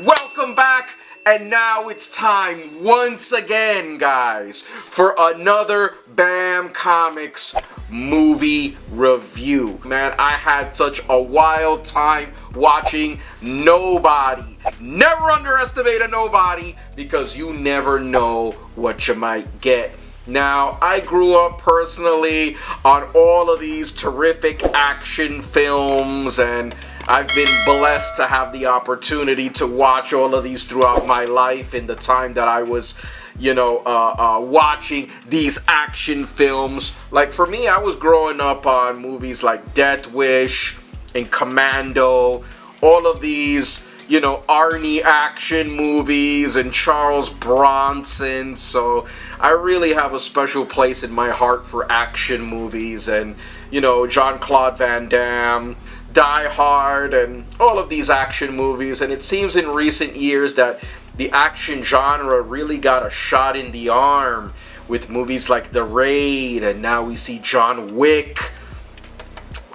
Welcome back, and now it's time once again, guys, for another Bamcomixs movie review. Man, I had such a wild time watching Nobody. Never underestimate a Nobody, because you never know what you might get. Now, I grew up personally on all of these terrific action films, and I've been blessed to have the opportunity to watch all of these throughout my life in the time that I was, watching these action films. Like, for me, I was growing up on movies like Death Wish and Commando, all of these, Arnie action movies and Charles Bronson. So I really have a special place in my heart for action movies, and, Jean-Claude Van Damme, Die Hard, and all of these action movies. And it seems in recent years that the action genre really got a shot in the arm with movies like The Raid, and now we see John Wick.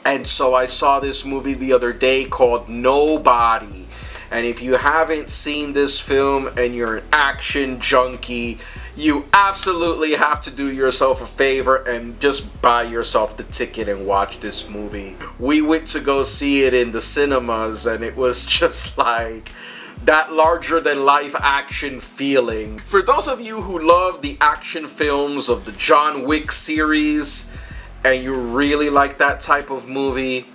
And so I saw this movie the other day called Nobody. And if you haven't seen this film and you're an action junkie, you absolutely have to do yourself a favor and just buy yourself the ticket and watch this movie. We went to go see it in the cinemas, and it was just like that larger-than-life action feeling. For those of you who love the action films of the John Wick series, and you really like that type of movie,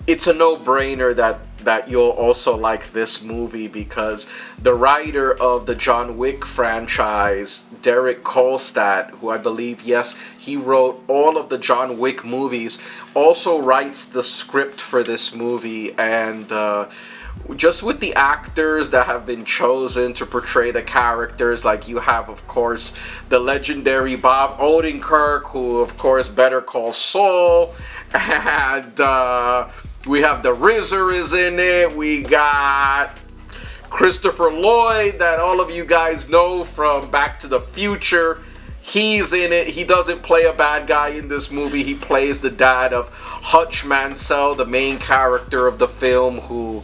it's a no-brainer that you'll also like this movie, because the writer of the John Wick franchise, Derek Kolstad, who I believe, yes, he wrote all of the John Wick movies, also writes the script for this movie. And just with the actors that have been chosen to portray the characters, like you have, of course, the legendary Bob Odenkirk, who, of course, Better Call Saul, and we have the RZA is in it. We got Christopher Lloyd, that all of you guys know from Back to the Future. He's in it. He doesn't play a bad guy in this movie. He plays the dad of Hutch Mansell, the main character of the film, who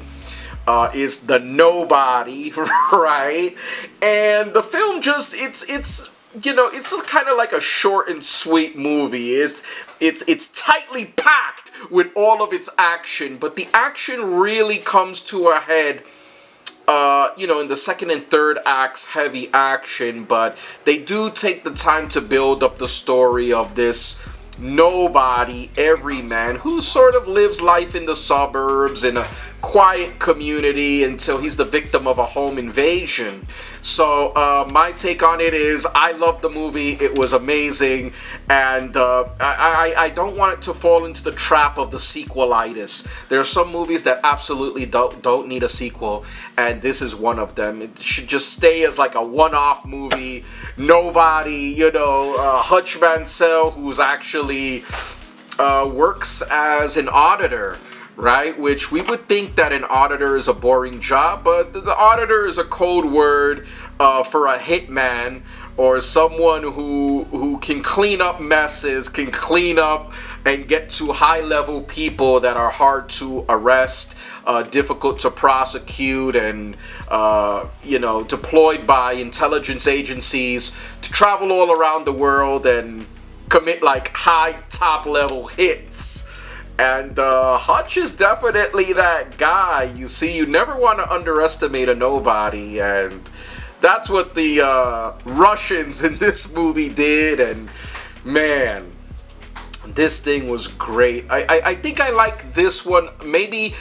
is the Nobody, right? And the film just, it's kind of like a short and sweet movie. It's tightly packed with all of its action, but the action really comes to a head, in the second and third acts, heavy action, but they do take the time to build up the story of this nobody, everyman, who sort of lives life in the suburbs in a quiet community until he's the victim of a home invasion. So my take on it is, I love the movie. It was amazing, and I don't want it to fall into the trap of the sequelitis. There are some movies that absolutely don't need a sequel, and this is one of them. It should just stay as like a one-off movie. Nobody, Hutch Mansell, who's actually works as an auditor, right? Which we would think that an auditor is a boring job, but the auditor is a code word for a hitman, or someone who can clean up messes, can clean up and get to high-level people that are hard to arrest, difficult to prosecute, and deployed by intelligence agencies to travel all around the world and commit like high top-level hits. And Hutch is definitely that guy. You see, you never want to underestimate a nobody, and that's what the Russians in this movie did. And man, this thing was great. I think I like this one maybe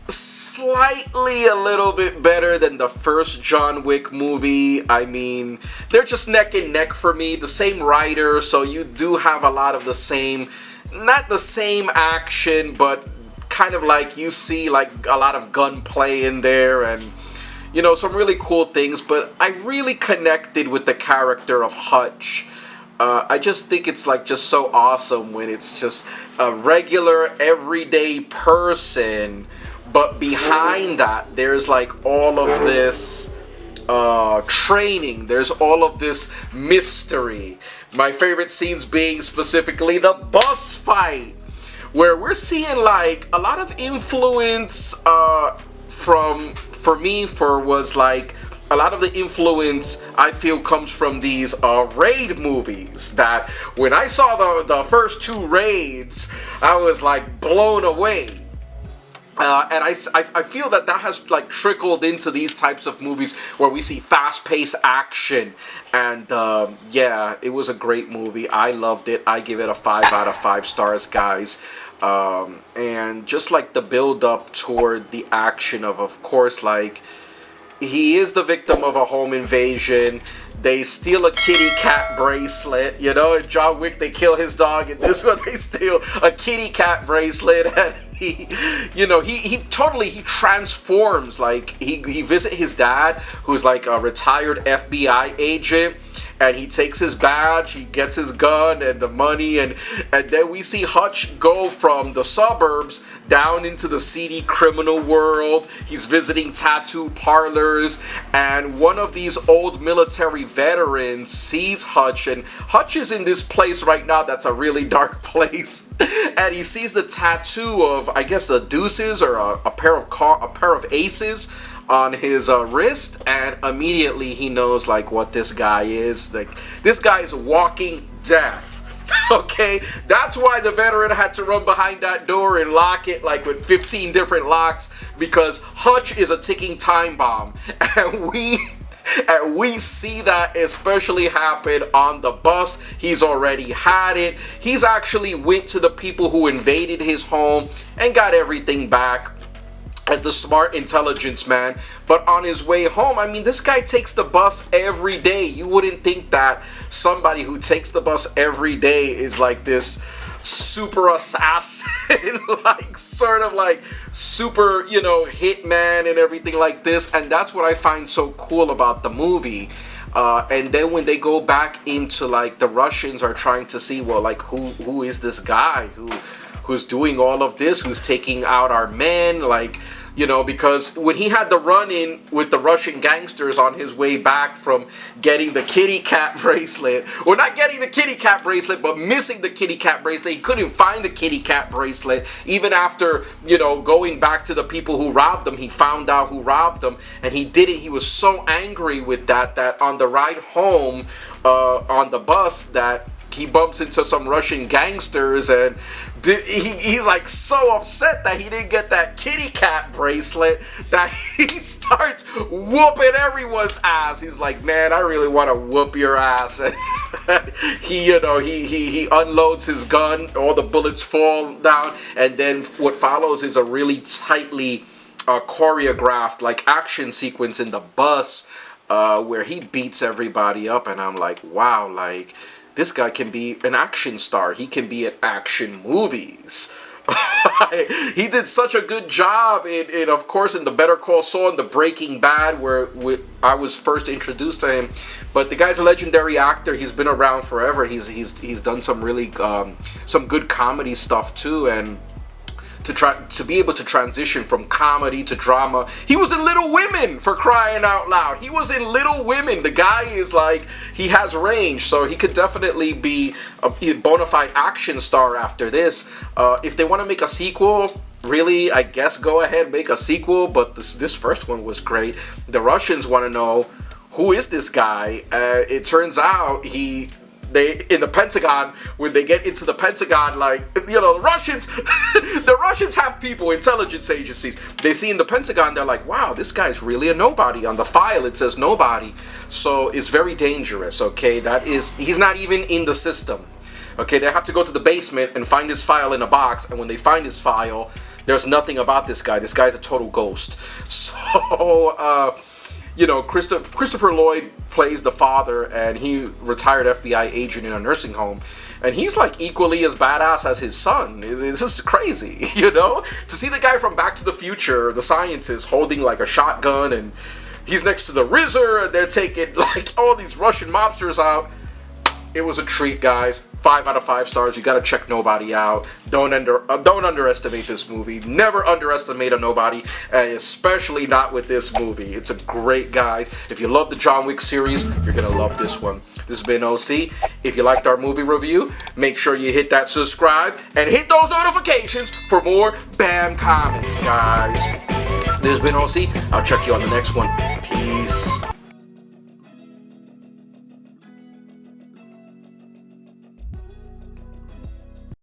slightly a little bit better than the first John Wick movie. I mean, they're just neck and neck for me. The same writer, so you do have a lot of the same, not the same action, but kind of like you see like a lot of gunplay in there, and some really cool things. But I really connected with the character of Hutch. I just think it's like just so awesome when it's just a regular everyday person, but behind that there's like all of this training, there's all of this mystery. My favorite scenes being specifically the bus fight, where we're seeing like a lot of influence from for me was like a lot of the influence I feel comes from these raid movies. That when I saw the first 2 raids, I was like blown away. And I feel that has like trickled into these types of movies where we see fast-paced action. And yeah, it was a great movie. I loved it. I give it a 5 out of 5 stars, guys. And just like the build-up toward the action of course, like, he is the victim of a home invasion. They steal a kitty cat bracelet. You know, in John Wick, they kill his dog. In this one, they steal a kitty cat bracelet. And he transforms. Like, he visits his dad, who's like a retired FBI agent. And he takes his badge, he gets his gun and the money, and then we see Hutch go from the suburbs down into the seedy criminal world. He's visiting tattoo parlors, and one of these old military veterans sees Hutch, and Hutch is in this place right now that's a really dark place. And he sees the tattoo of, I guess, the deuces or a pair of aces on his wrist, and immediately he knows like what this guy is. Like, this guy is walking death. Okay, that's why the veteran had to run behind that door and lock it like with 15 different locks, because Hutch is a ticking time bomb. And we see that especially happen on the bus. He's already had it. He's actually went to the people who invaded his home and got everything back as the smart intelligence man. But on his way home, I mean, this guy takes the bus every day. You wouldn't think that somebody who takes the bus every day is like this super assassin, like sort of like super, you know, hitman and everything like this. And that's what I find so cool about the movie. And then when they go back into like the Russians are trying to see, well, like who is this guy who's doing all of this, who's taking out our men, like, you know, because when he had the run-in with the Russian gangsters on his way back from getting the kitty cat bracelet, or not getting the kitty cat bracelet, but missing the kitty cat bracelet, he couldn't find the kitty cat bracelet. Even after, you know, going back to the people who robbed him, he found out who robbed him, and he didn't. He was so angry with that on the ride home on the bus that he bumps into some Russian gangsters, and he's like so upset that he didn't get that kitty cat bracelet that he starts whooping everyone's ass. He's like, man, I really want to whoop your ass. And he unloads his gun, all the bullets fall down, and then what follows is a really tightly choreographed like action sequence in the bus where he beats everybody up, and I'm like, wow, like, this guy can be an action star. He can be in action movies. He did such a good job in of course, in the Better Call Saul and the Breaking Bad, where I was first introduced to him. But the guy's a legendary actor. He's been around forever. He's done some really some good comedy stuff too, and to be able to transition from comedy to drama. He was in Little Women, for crying out loud. He was in Little Women. The guy is like, he has range, so he could definitely be a bona fide action star after this. If they want to make a sequel, really, I guess go ahead, make a sequel, but this first one was great. The Russians want to know, who is this guy? It turns out they in the Pentagon, when they get into the Pentagon, like, you know, the Russians have people, intelligence agencies. They see in the Pentagon, they're like, wow, this guy's really a nobody. On the file, it says nobody. So it's very dangerous, okay? He's not even in the system. Okay, they have to go to the basement and find his file in a box, and when they find his file, there's nothing about this guy. This guy's a total ghost. So, you know, Christopher Lloyd plays the father, and he retired FBI agent in a nursing home, and he's like equally as badass as his son. This is crazy, you know, to see the guy from Back to the Future, the scientist, holding like a shotgun, and he's next to the RZA, and they're taking like all these Russian mobsters out. It was a treat, guys. 5 out of 5 stars. You gotta check Nobody out. Don't underestimate this movie. Never underestimate a Nobody, and especially not with this movie. It's a great, guys. If you love the John Wick series, you're gonna love this one. This has been OC. If you liked our movie review, make sure you hit that subscribe and hit those notifications for more Bamcomixs, guys. This has been OC. I'll check you on the next one. Peace.